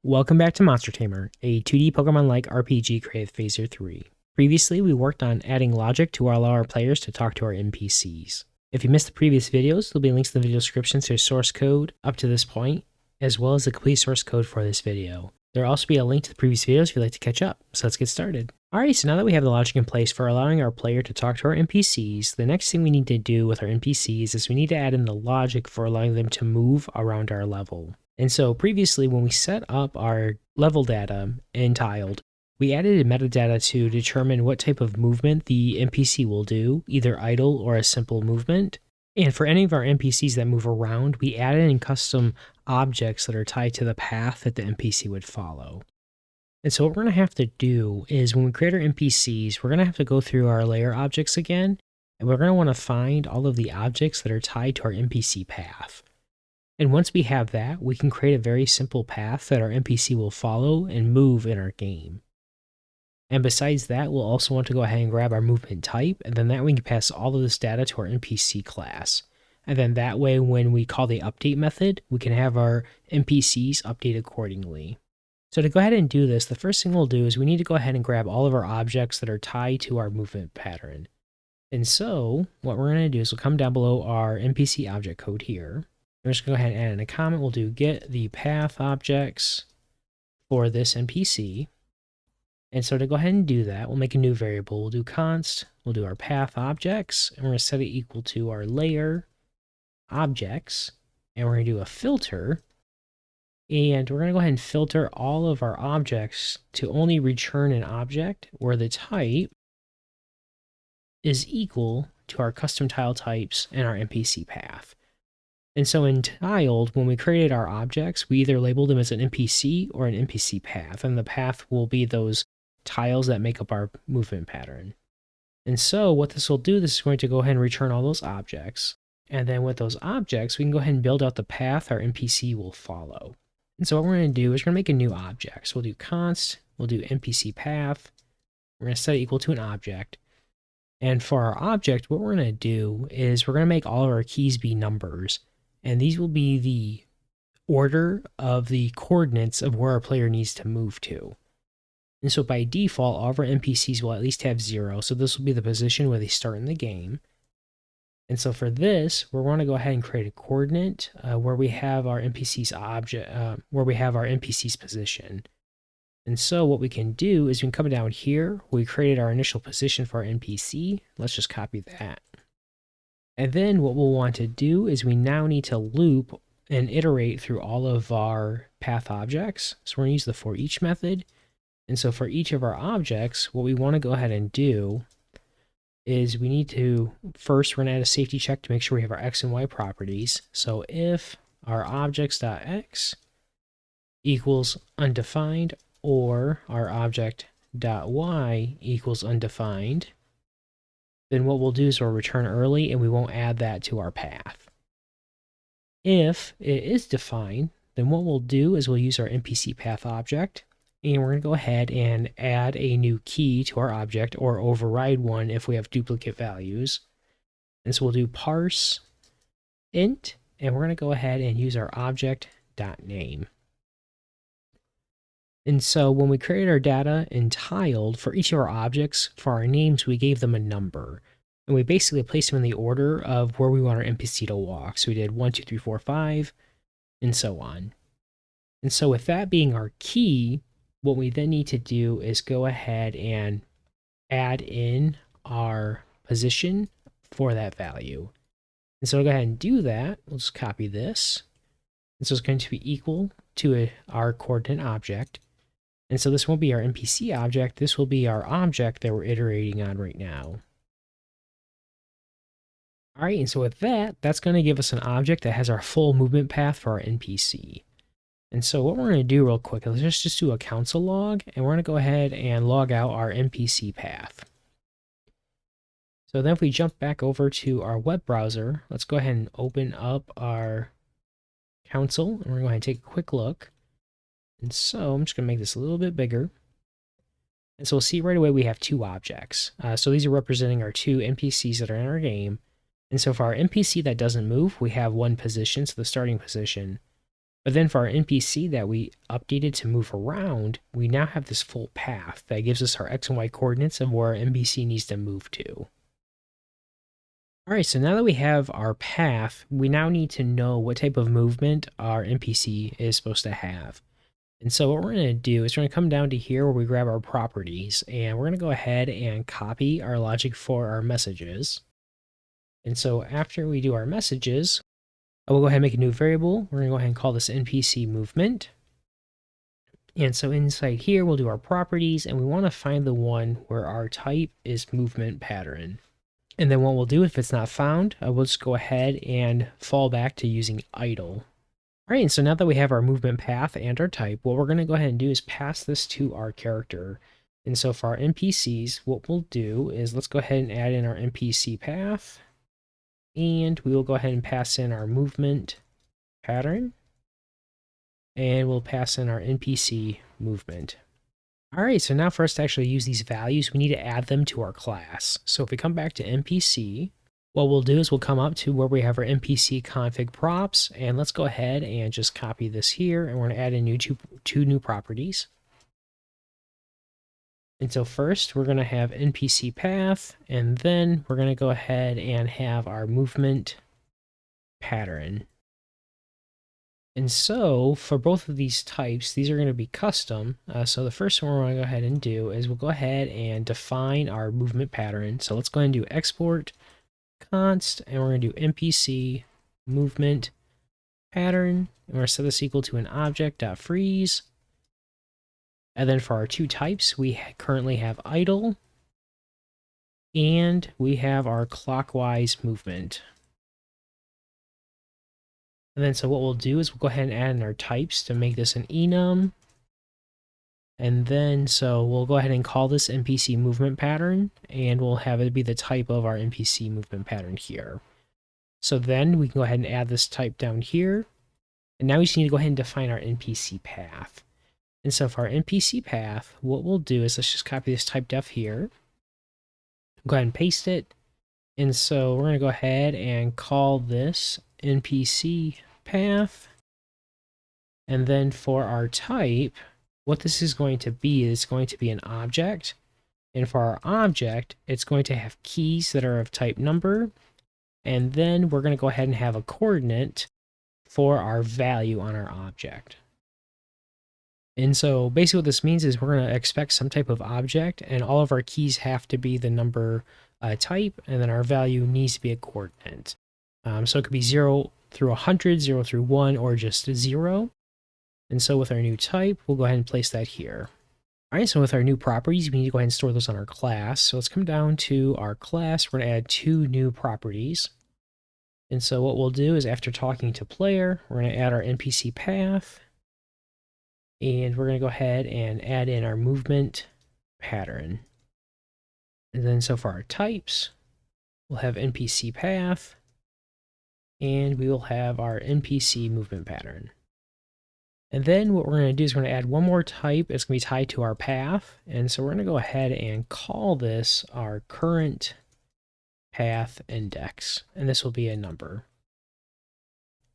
Welcome back to Monster Tamer, a 2D Pokemon-like RPG created with Phaser 3. Previously, we worked on adding logic to allow our players to talk to our NPCs. If you missed the previous videos, there'll be links in the video description to source code up to this point, as well as the complete source code for this video. There'll also be a link to the previous videos if you'd like to catch up, so let's get started. Alright, so now that we have the logic in place for allowing our player to talk to our NPCs, the next thing we need to do with our NPCs is we need to add in the logic for allowing them to move around our level. And so previously, when we set up our level data in Tiled, we added metadata to determine what type of movement the NPC will do, either idle or a simple movement. And for any of our NPCs that move around, we added in custom objects that are tied to the path that the NPC would follow. And so what we're going to have to do is when we create our NPCs, we're going to have to go through our layer objects again, and we're going to want to find all of the objects that are tied to our NPC path. And once we have that, we can create a very simple path that our NPC will follow and move in our game. And besides that, we'll also want to go ahead and grab our movement type, and then that way we can pass all of this data to our NPC class. And then that way, when we call the update method, we can have our NPCs update accordingly. So to go ahead and do this, the first thing we'll do is we need to go ahead and grab all of our objects that are tied to our movement pattern. And so what we're going to do is we'll come down below our NPC object code here. We're just going to go ahead and add in a comment. We'll do get the path objects for this NPC. And so to go ahead and do that, we'll make a new variable. We'll do const, we'll do our path objects, and we're going to set it equal to our layer objects. And we're going to do a filter. And we're going to go ahead and filter all of our objects to only return an object where the type is equal to our custom tile types and our NPC path. And so in Tiled, when we created our objects, we either labeled them as an NPC or an NPC path, and the path will be those tiles that make up our movement pattern. And so what this will do, this is going to go ahead and return all those objects. And then with those objects, we can go ahead and build out the path our NPC will follow. And so what we're going to do is we're going to make a new object. So we'll do const, we'll do NPC path. We're going to set it equal to an object. And for our object, what we're going to do is we're going to make all of our keys be numbers. And these will be the order of the coordinates of where our player needs to move to. And so by default, all of our NPCs will at least have 0. So this will be the position where they start in the game. And so for this, we're going to go ahead and create a coordinate where we have our NPC's object, where we have our NPC's position. And so what we can do is we can come down here. We created our initial position for our NPC. Let's just copy that. And then what we'll want to do is we now need to loop and iterate through all of our path objects. So we're going to use the for each method. And so for each of our objects, what we want to go ahead and do is we need to, first we're going to add a safety check to make sure we have our X and Y properties. So if our objects.x equals undefined or our object.y equals undefined, then what we'll do is we'll return early and we won't add that to our path. If it is defined, then what we'll do is we'll use our NPC path object, and we're going to go ahead and add a new key to our object or override one if we have duplicate values. And so we'll do parse int, and we're going to go ahead and use our object.name. And so when we created our data in Tiled, for each of our objects, for our names, we gave them a number. And we basically placed them in the order of where we want our NPC to walk. So we did 1, 2, 3, 4, 5, and so on. And so with that being our key, what we then need to do is go ahead and add in our position for that value. And so we'll go ahead and do that. We'll just copy this. And so it's going to be equal to our coordinate object. And so this won't be our NPC object, this will be our object that we're iterating on right now. All right, and so with that, that's going to give us an object that has our full movement path for our NPC. And so what we're going to do real quick is just do a console log, and we're going to go ahead and log out our NPC path. So then if we jump back over to our web browser, let's go ahead and open up our console, and we're going to go ahead and take a quick look. And so I'm just going to make this a little bit bigger. And so we'll see right away we have two objects. So these are representing our two NPCs that are in our game. And so for our NPC that doesn't move, we have one position, so the starting position. But then for our NPC that we updated to move around, we now have this full path that gives us our X and Y coordinates of where our NPC needs to move to. All right, so now that we have our path, we now need to know what type of movement our NPC is supposed to have. And so what we're going to do is we're going to come down to here where we grab our properties, and we're going to go ahead and copy our logic for our messages. And so after we do our messages, I will go ahead and make a new variable. We're going to go ahead and call this NPC movement. And so inside here, we'll do our properties, and we want to find the one where our type is movement pattern. And then what we'll do if it's not found, we'll just go ahead and fall back to using idle. All right, and so now that we have our movement path and our type, what we're going to go ahead and do is pass this to our character. And so for our NPCs, what we'll do is let's go ahead and add in our NPC path. And we will go ahead and pass in our movement pattern. And we'll pass in our NPC movement. All right, so now for us to actually use these values, we need to add them to our class. So if we come back to NPC, what we'll do is we'll come up to where we have our NPC config props, and let's go ahead and just copy this here, and we're going to add in two new properties. And so first, we're going to have NPC path, and then we're going to go ahead and have our movement pattern. And so for both of these types, these are going to be custom. So the first one we're going to go ahead and do is we'll go ahead and define our movement pattern. So let's go ahead and do export const, and we're going to do NPC movement pattern. And we're going to set this equal to an object.freeze. And then for our two types, we currently have idle, and we have our clockwise movement. And then so what we'll do is we'll go ahead and add in our types to make this an enum. And then so we'll go ahead and call this NPC movement pattern, and we'll have it be the type of our NPC movement pattern here. So then we can go ahead and add this type down here. And now we just need to go ahead and define our NPC path. And so for our NPC path, what we'll do is let's just copy this type def here. Go ahead and paste it. And so we're going to go ahead and call this NPC path. And then for our type, what this is going to be is going to be an object. And for our object, it's going to have keys that are of type number. And then we're going to go ahead and have a coordinate for our value on our object. And so basically what this means is we're going to expect some type of object, and all of our keys have to be the number type, and then our value needs to be a coordinate. So it could be 0 through 100, 0 through 1, or just 0. And so with our new type, we'll go ahead and place that here. All right, so with our new properties, we need to go ahead and store those on our class. So let's come down to our class. We're going to add two new properties. And so what we'll do is after talking to player, we're going to add our NPC path. And we're going to go ahead and add in our movement pattern. And then so for our types, we'll have NPC path. And we will have our NPC movement pattern. And then what we're going to do is we're going to add one more type. It's going to be tied to our path. And so we're going to go ahead and call this our current path index. And this will be a number.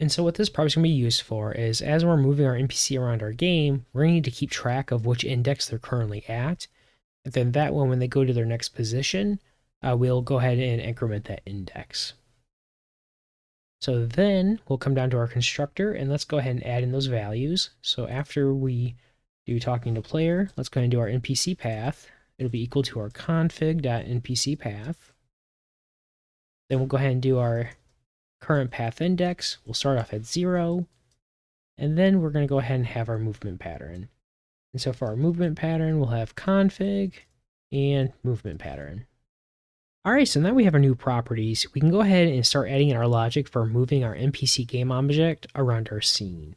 And so what this probably is going to be used for is as we're moving our NPC around our game, we're going to need to keep track of which index they're currently at. And then that one, when they go to their next position, we'll go ahead and increment that index. So then we'll come down to our constructor, and let's go ahead and add in those values. So after we do talking to player, let's go ahead and do our NPC path. It'll be equal to our config.npc path. Then we'll go ahead and do our current path index. We'll start off at 0. And then we're going to go ahead and have our movement pattern. And so for our movement pattern, we'll have config and movement pattern. All right, so now we have our new properties. We can go ahead and start adding in our logic for moving our NPC game object around our scene.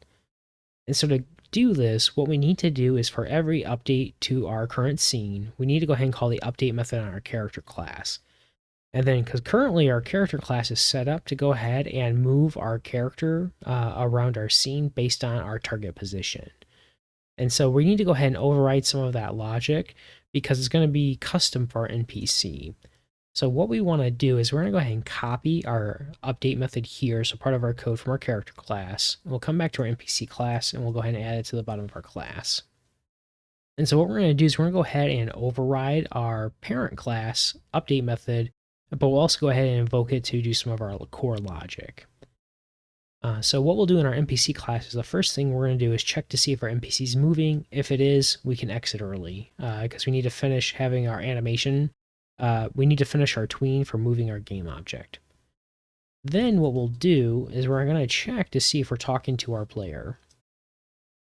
And so to do this, what we need to do is for every update to our current scene, we need to go ahead and call the update method on our character class. And then because currently our character class is set up to go ahead and move our character around our scene based on our target position. And so we need to go ahead and override some of that logic because it's going to be custom for our NPC. So what we want to do is we're going to go ahead and copy our update method here, so part of our code from our character class. We'll come back to our NPC class and we'll go ahead and add it to the bottom of our class. And so what we're going to do is we're going to go ahead and override our parent class update method, but we'll also go ahead and invoke it to do some of our core logic. So what we'll do in our NPC class is the first thing we're going to do is check to see if our NPC is moving. If it is, we can exit early because we need to finish having our animation. We need to finish our tween for moving our game object. Then what we'll do is we're going to check to see if we're talking to our player.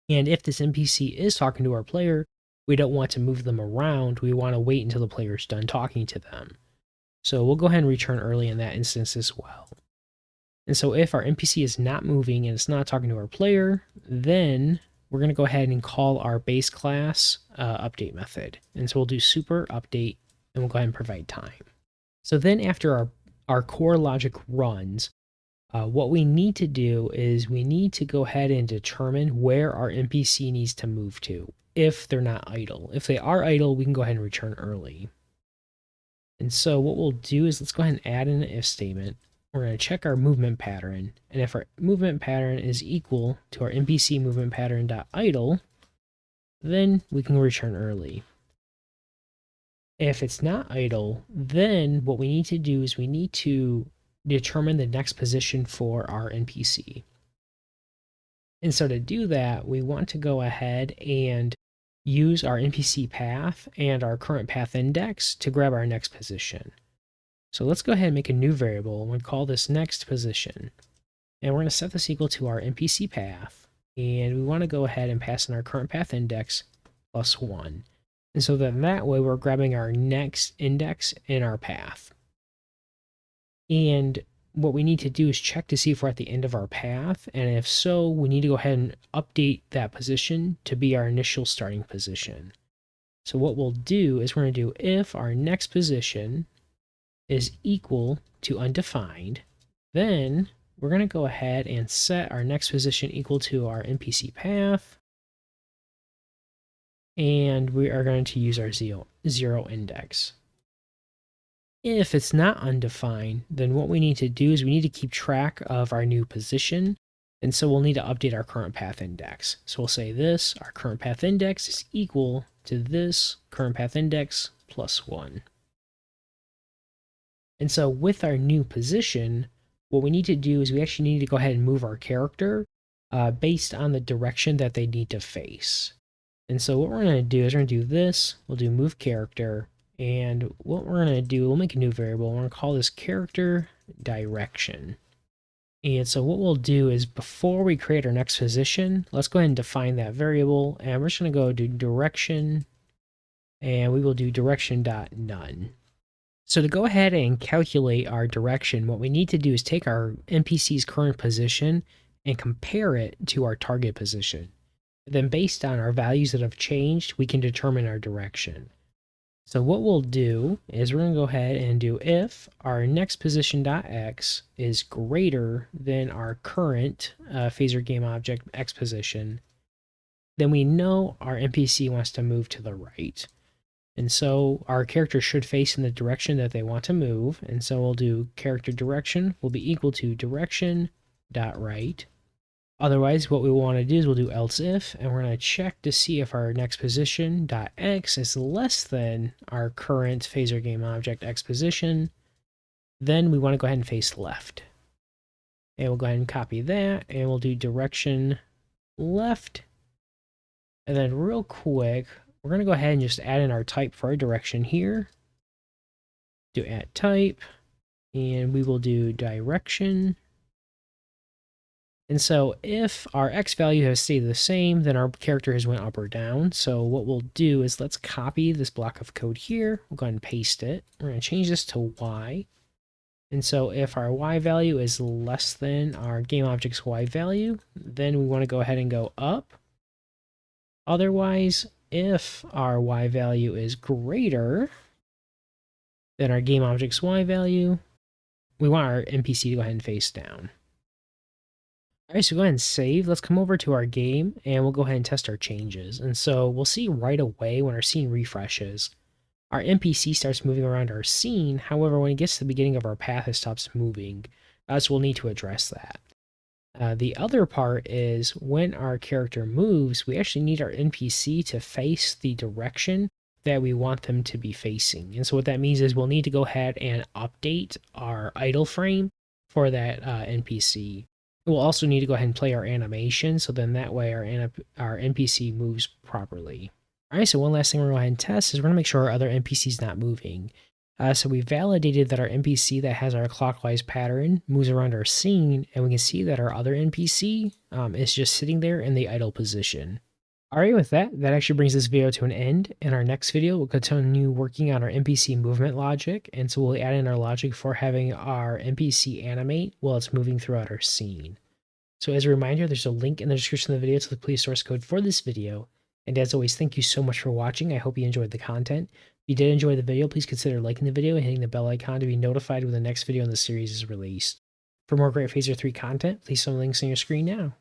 And if this NPC is talking to our player, we don't want to move them around. We want to wait until the player's done talking to them. So we'll go ahead and return early in that instance as well. And so if our NPC is not moving and it's not talking to our player, then we're going to go ahead and call our base class update method. And so we'll do super update and we'll go ahead and provide time. So then after our core logic runs, what we need to do is we need to go ahead and determine where our NPC needs to move to if they're not idle. If they are idle, we can go ahead and return early. And so what we'll do is let's go ahead and add in an if statement. We're going to check our movement pattern. And if our movement pattern is equal to our NPC movement pattern.idle, then we can return early. If it's not idle, then what we need to do is we need to determine the next position for our NPC. And so to do that, we want to go ahead and use our NPC path and our current path index to grab our next position. So let's go ahead and make a new variable and we'll call this next position. And we're going to set this equal to our NPC path. And we want to go ahead and pass in our current path index plus 1. And so then that way we're grabbing our next index in our path. And what we need to do is check to see if we're at the end of our path. And if so, we need to go ahead and update that position to be our initial starting position. So what we'll do is we're going to do if our next position is equal to undefined, then we're going to go ahead and set our next position equal to our NPC path. And we are going to use our zero index. If it's not undefined, then what we need to do is we need to keep track of our new position. And so we'll need to update our current path index. So we'll say this, our current path index is equal to this current path index plus 1. And so with our new position, what we need to do is we actually need to go ahead and move our character based on the direction that they need to face. And so what we're going to do is we're going to do this, we'll do move character, and what we're going to do, we'll make a new variable, we're going to call this character direction. And so what we'll do is before we create our next position, let's go ahead and define that variable, and we're just going to go do direction, and we will do direction.none. So to go ahead and calculate our direction, what we need to do is take our NPC's current position and compare it to our target position. Then based on our values that have changed, we can determine our direction. So what we'll do is we're going to go ahead and do if our next position.x is greater than our current phaser game object x position, then we know our NPC wants to move to the right. And so our character should face in the direction that they want to move. And so we'll do character direction will be equal to direction.right. Otherwise, what we want to do is we'll do else if, and we're going to check to see if our next position.x is less than our current phaser game object x position. Then we want to go ahead and face left. And we'll go ahead and copy that, and we'll do direction left. And then real quick, we're going to go ahead and just add in our type for our direction here. Do add type, and we will do direction. And so if our x value has stayed the same, then our character has went up or down. So what we'll do is let's copy this block of code here. We'll go ahead and paste it. We're going to change this to y. And so if our y value is less than our game object's y value, then we want to go ahead and go up. Otherwise, if our y value is greater than our game object's y value, we want our NPC to go ahead and face down. All right, so go ahead and save. Let's come over to our game and we'll go ahead and test our changes. And so we'll see right away when our scene refreshes, our NPC starts moving around our scene. However, when it gets to the beginning of our path, it stops moving. So we'll need to address that. The other part is when our character moves, we actually need our NPC to face the direction that we want them to be facing. And so what that means is we'll need to go ahead and update our idle frame for that NPC. We'll also need to go ahead and play our animation, so then that way our NPC moves properly. All right, so one last thing we're going to go ahead and test is we're going to make sure our other NPC is not moving. So we validated that our NPC that has our clockwise pattern moves around our scene, and we can see that our other NPC is just sitting there in the idle position. Alright, with that actually brings this video to an end. In our next video, we'll continue working on our NPC movement logic, and so we'll add in our logic for having our NPC animate while it's moving throughout our scene. So as a reminder, there's a link in the description of the video to the complete source code for this video. And as always, thank you so much for watching. I hope you enjoyed the content. If you did enjoy the video, please consider liking the video and hitting the bell icon to be notified when the next video in the series is released. For more great Phaser 3 content, please see the links on your screen now.